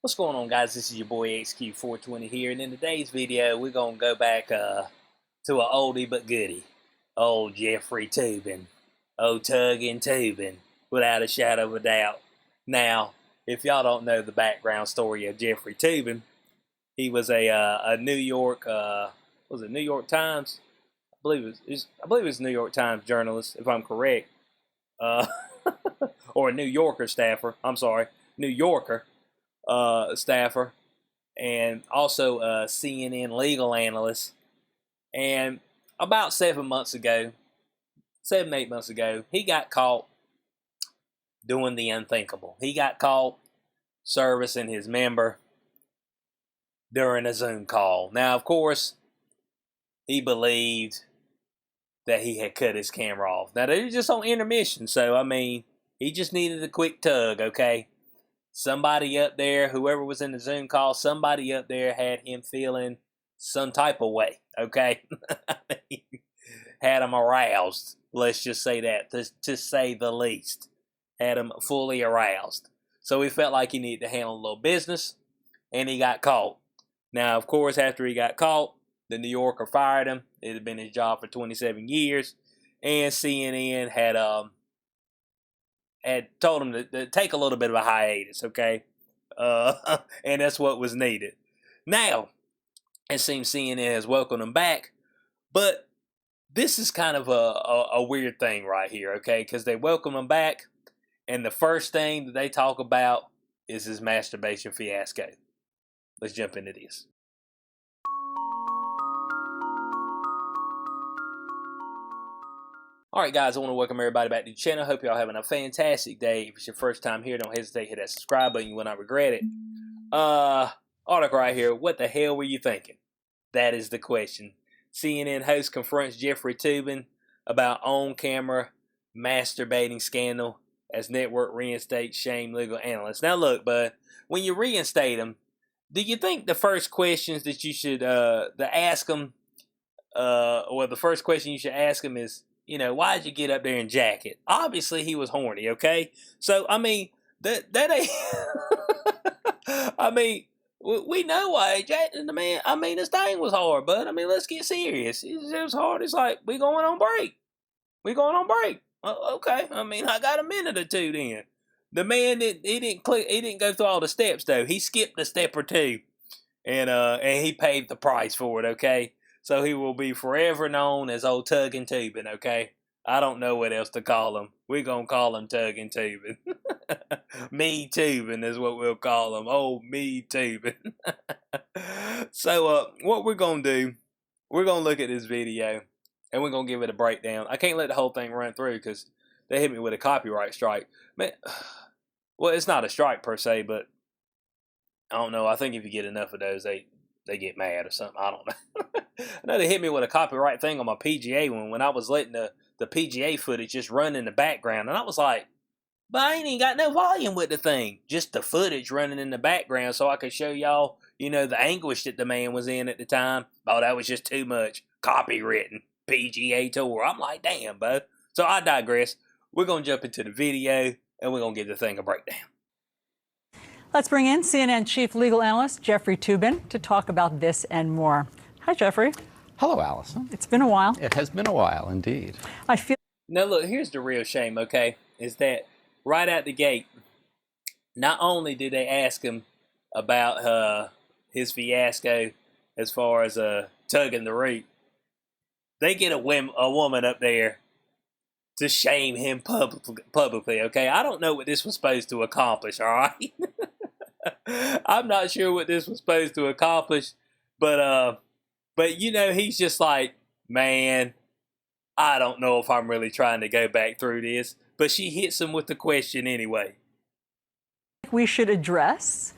What's going on, guys? This is your boy XQ420 here, and in today's video we're gonna go back to an oldie but goodie, old Jeffrey Toobin, old Tuggin' Toobin, without a shadow of a doubt. Now, if y'all don't know the background story of Jeffrey Toobin, he was a New York was it New York Times? I believe it was New York Times journalist, if I'm correct, or a New Yorker staffer. I'm sorry, New Yorker. Staffer, and also a CNN legal analyst. And about 8 months ago, he got caught doing the unthinkable. He got caught servicing his member during a Zoom call. Now, of course, he believed that he had cut his camera off. Now, they were just on intermission, so, I mean, he just needed a quick tug, okay? Somebody up there, whoever was in the Zoom call, somebody up there had him feeling some type of way, okay? Had him aroused, let's just say that, to say the least. Had him fully aroused. So he felt like he needed to handle a little business, and he got caught. Now, of course, after he got caught, the New Yorker fired him. It had been his job for 27 years, and CNN had told him to take a little bit of a hiatus, okay? And that's what was needed. Now, it seems CNN has welcomed him back, but this is kind of a weird thing right here, okay? Because they welcome him back, and the first thing that they talk about is his masturbation fiasco. Let's jump into this. Alright guys, I want to welcome everybody back to the channel. Hope y'all having a fantastic day. If it's your first time here, don't hesitate to hit that subscribe button. You will not regret it. Article right here. What the hell were you thinking? That is the question. CNN host confronts Jeffrey Toobin about on-camera masturbating scandal as network reinstates shamed legal analyst. Now look, bud, when you reinstate them, do you think the first questions that you should ask them, or the first question you should ask them is, you know, why'd you get up there and jack it? Obviously, he was horny, okay? So, I mean, that ain't... I mean, we know why he jacked it, man. I mean, this thing was hard, but I mean, let's get serious. It was hard. It's like, we going on break. Okay. I mean, I got a minute or two then. The man, he didn't go through all the steps, though. He skipped a step or two, and he paid the price for it, okay? So he will be forever known as old Tuggin' Toobin, okay? I don't know what else to call him. We're going to call him Tuggin' Toobin. Me Toobin is what we'll call him. Oh, me Toobin. So what we're going to do, we're going to look at this video, and we're going to give it a breakdown. I can't let the whole thing run through because they hit me with a copyright strike. Man, well, it's not a strike per se, but I don't know. I think if you get enough of those, they get mad or something. I don't know. I know they hit me with a copyright thing on my PGA when I was letting the PGA footage just run in the background. And I was like, but I ain't even got no volume with the thing. Just the footage running in the background so I could show y'all, you know, the anguish that the man was in at the time. Oh, that was just too much. Copywritten. PGA Tour. I'm like, damn, bud. So I digress. We're going to jump into the video and we're going to give the thing a breakdown. Let's bring in CNN chief legal analyst Jeffrey Toobin to talk about this and more. Hi, Jeffrey. Hello, Alisyn. It's been a while. It has been a while, indeed. I feel... Now, look, here's the real shame, okay, is that right out the gate, not only did they ask him about his fiasco as far as tugging the root, they get a woman up there to shame him publicly, okay? I don't know what this was supposed to accomplish, all right? I'm not sure what this was supposed to accomplish, but you know, he's just like, man, I don't know if I'm really trying to go back through this, but she hits him with the question anyway. We should address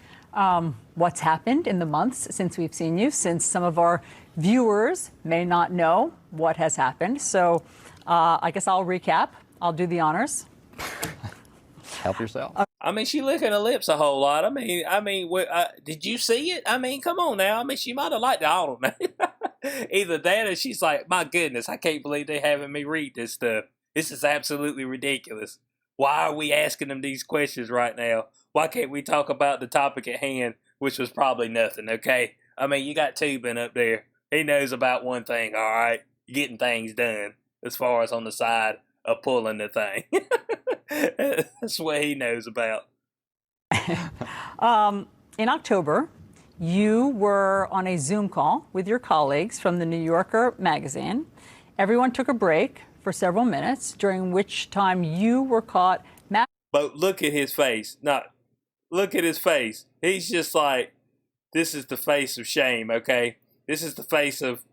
what's happened in the months since we've seen you, since some of our viewers may not know what has happened. So I guess I'll recap. I'll do the honors. Help yourself. I mean, she licking her lips a whole lot. I mean, did you see it? I mean, come on now. I mean, she might have liked it. I don't know. Either that or she's like, my goodness, I can't believe they're having me read this stuff. This is absolutely ridiculous. Why are we asking them these questions right now? why can't we talk about the topic at hand, which was probably nothing, okay? I mean, you got Toobin up there. He knows about one thing, all right? Getting things done as far as on the side of pulling the thing. That's what he knows about. In October, you were on a Zoom call with your colleagues from the New Yorker magazine. Everyone took a break for several minutes, during which time you were caught. But look at his face. Look at his face. He's just like, this is the face of shame, okay? This is the face of,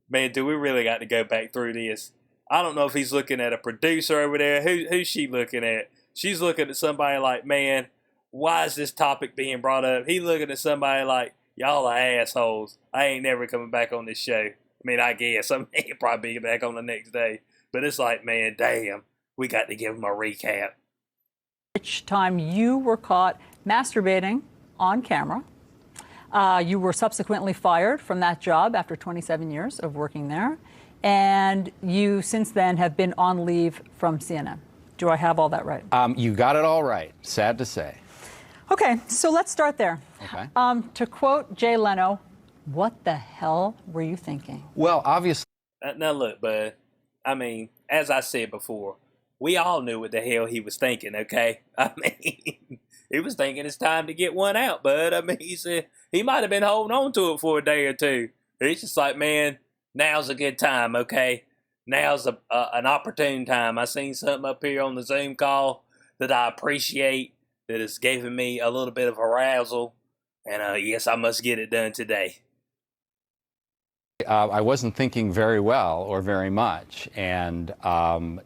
man, do we really got to go back through this? I don't know if he's looking at a producer over there. Who's she looking at? She's looking at somebody like, man, why is this topic being brought up? He looking at somebody like, y'all are assholes. I ain't never coming back on this show. I mean, I guess. I mean, he'll probably be back on the next day. But it's like, man, damn, we got to give him a recap. Which time you were caught masturbating on camera. You were subsequently fired from that job after 27 years of working there. And you, since then, have been on leave from CNN. Do I have all that right? You got it all right, sad to say. Okay, so let's start there. Okay. To quote Jay Leno, what the hell were you thinking? Well, obviously. Now look, bud, I mean, as I said before, we all knew what the hell he was thinking, okay? I mean, he was thinking it's time to get one out, bud. I mean, he said he might have been holding on to it for a day or two. He's just like, man, now's a good time, okay? Now's an opportune time. I seen something up here on the Zoom call that I appreciate, that has given me a little bit of arousal, and yes, I must get it done today. I wasn't thinking very well or very much, and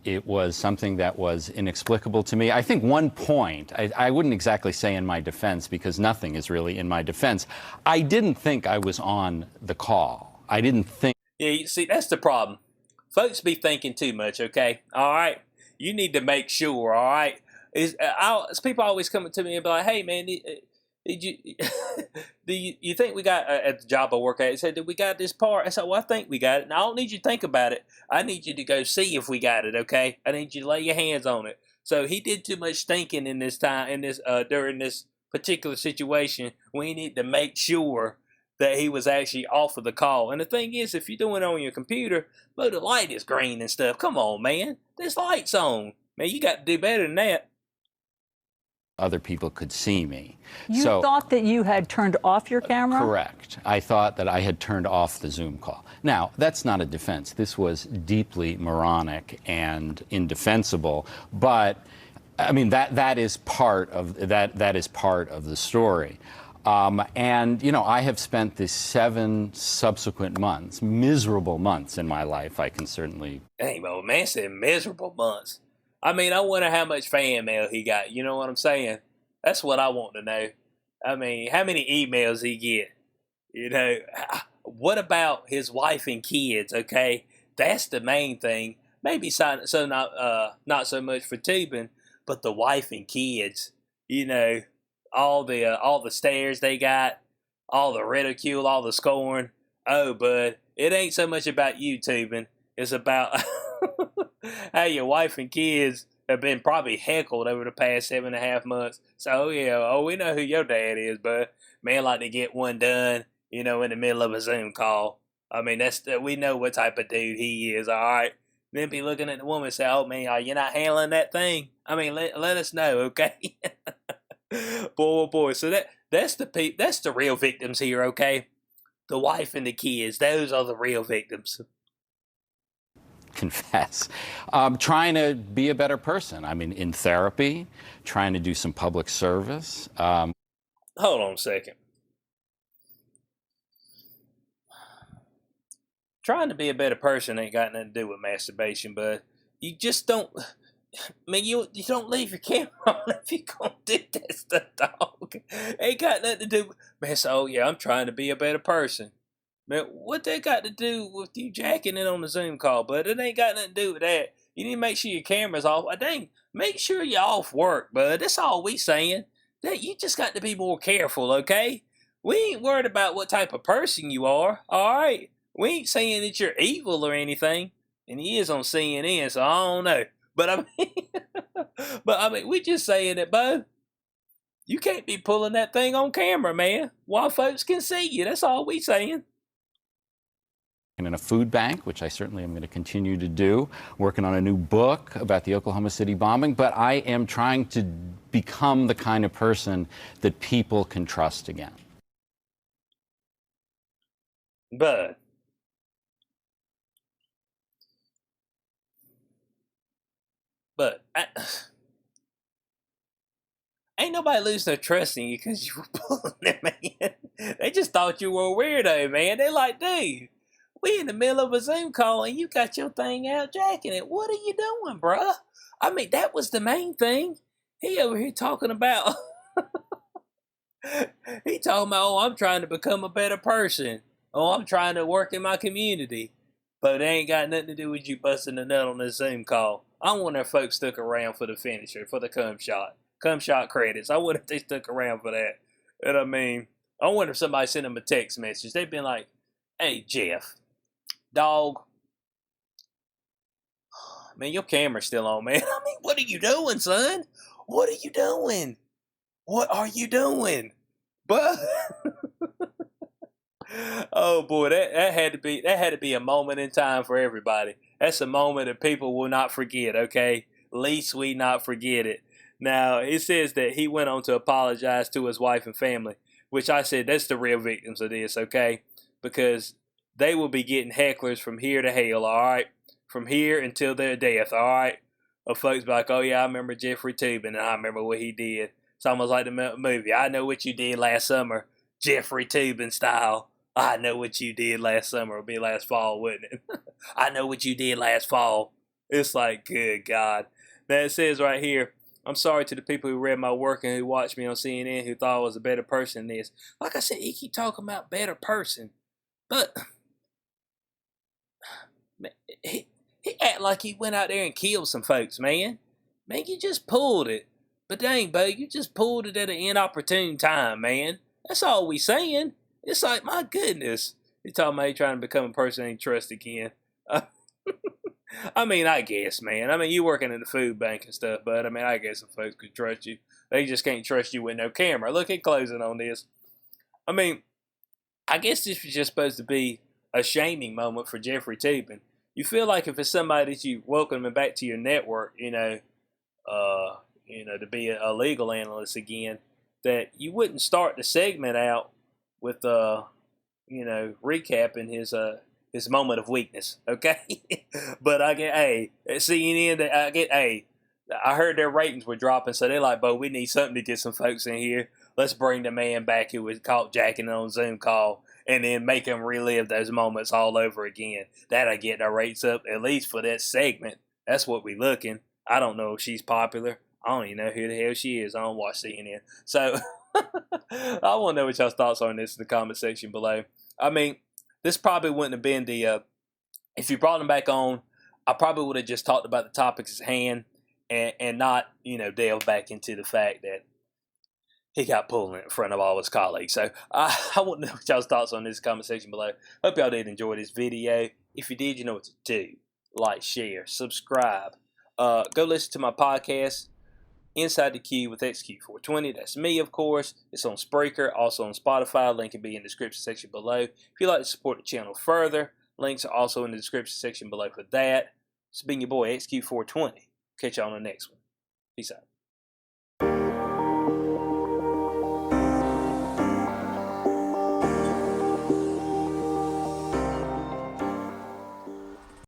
it was something that was inexplicable to me. I think one point, I wouldn't exactly say in my defense, because nothing is really in my defense. I didn't think I was on the call. I didn't think. Yeah, you see, that's the problem. Folks be thinking too much, okay? All right? You need to make sure, all right? People always come to me and be like, hey, man, did you think we got, at the job I work at, he said, did we got this part? I said, well, I think we got it. Now, I don't need you to think about it. I need you to go see if we got it, okay? I need you to lay your hands on it. So he did too much thinking in this time, during this particular situation. We need to make sure that he was actually off of the call. And the thing is, if you're doing it on your computer, well, the light is green and stuff. Come on, man. This light's on. Man, you got to do better than that. Other people could see me. You thought that you had turned off your camera? Correct. I thought that I had turned off the Zoom call. Now, that's not a defense. This was deeply moronic and indefensible, but I mean that is part of that is part of the story. And, you know, I have spent the 7 subsequent months, miserable months in my life, I can certainly. Hey, well, man said miserable months. I mean, I wonder how much fan mail he got. You know what I'm saying? That's what I want to know. I mean, how many emails he get? You know, what about his wife and kids, okay? That's the main thing. Maybe not so much for Toobin, but the wife and kids, you know. All the stares they got, all the ridicule, all the scorn. Oh, bud, it ain't so much about you, Toobin. It's about how your wife and kids have been probably heckled over the past 7.5 months. So, yeah, we know who your dad is, bud. Man like to get one done, you know, in the middle of a Zoom call. I mean, we know what type of dude he is, all right? Then be looking at the woman and say, oh, man, you're not handling that thing? I mean, let us know, okay? Boy. So that's the real victims here, okay? The wife and the kids. Those are the real victims. Confess. Trying to be a better person. I mean, in therapy, trying to do some public service. Hold on a second. Trying to be a better person ain't got nothing to do with masturbation, but you just don't. I mean, you don't leave your camera on if you're going to do that stuff, dog. Ain't got nothing to do with... Man, so, I'm trying to be a better person. Man, what that got to do with you jacking it on the Zoom call, bud? It ain't got nothing to do with that. You need to make sure your camera's off. Dang, make sure you're off work, bud. That's all we saying. That you just got to be more careful, okay? We ain't worried about what type of person you are, all right? We ain't saying that you're evil or anything. And he is on CNN, so I don't know. But I mean, we just saying it, bud. You can't be pulling that thing on camera, man, while folks can see you. That's all we saying. In a food bank, which I certainly am going to continue to do, working on a new book about the Oklahoma City bombing, but I am trying to become the kind of person that people can trust again. But ain't nobody losing their trust in you because you were pulling them, man. They just thought you were a weirdo, man. They like, dude, we in the middle of a Zoom call and you got your thing out jacking it. What are you doing, bruh? I mean, that was the main thing. He over here talking about, he talking about, oh, I'm trying to become a better person. Oh, I'm trying to work in my community. But it ain't got nothing to do with you busting a nut on this Zoom call. I wonder if folks stuck around for the finisher, for the cum shot credits. I wonder if they stuck around for that. And I mean, I wonder if somebody sent them a text message. They've been like, hey, Jeff, dog, man, your camera's still on, man. I mean, what are you doing, son? What are you doing? What are you doing? But oh boy, that had to be a moment in time for everybody. That's a moment that people will not forget, okay? Least we not forget it. Now, it says that he went on to apologize to his wife and family, which I said that's the real victims of this, okay? Because they will be getting hecklers from here to hell, all right? From here until their death, all right? Of folks be like, oh yeah, I remember Jeffrey Toobin, and I remember what he did. It's almost like the movie, I know what you did last summer, Jeffrey Toobin style. I know what you did last summer. It'll be last fall, wouldn't it? I know what you did last fall. It's like, good God. Now it says right here, I'm sorry to the people who read my work and who watched me on CNN who thought I was a better person than this. Like I said, he keep talking about better person. But man, he act like he went out there and killed some folks, man. Man, you just pulled it. But dang, Bo, you just pulled it at an inopportune time, man. That's all we saying. It's like, my goodness. He's talking about he trying to become a person ain't trust again. I mean, I guess, man. I mean, you working in the food bank and stuff, but I mean, I guess some folks could trust you. They just can't trust you with no camera. Look at closing on this. I mean, I guess this was just supposed to be a shaming moment for Jeffrey Toobin. You feel like if it's somebody that you welcome back to your network, to be a legal analyst again, that you wouldn't start the segment out with recapping his moment of weakness, okay? But I heard their ratings were dropping, so they're like, "Bo, we need something to get some folks in here. Let's bring the man back who was caught jacking on Zoom call, and then make him relive those moments all over again. That'll get our rates up at least for that segment. That's what we looking. I don't know if she's popular. I don't even know who the hell she is. I don't watch CNN, so." I want to know what y'all's thoughts are on this in the comment section below. I mean, this probably wouldn't have been if you brought him back on, I probably would have just talked about the topics at hand and not, delve back into the fact that he got pulled in front of all his colleagues. So I want to know what y'all's thoughts on this comment section below. Hope y'all did enjoy this video. If you did, you know what to do. Like, share, subscribe. Go listen to my podcast, Inside the Queue with XQ420. That's me, of course. It's on Spreaker, also on Spotify. Link can be in the description section below. If you'd like to support the channel further, links are also in the description section below for that. It's been your boy, XQ420. Catch y'all on the next one. Peace out.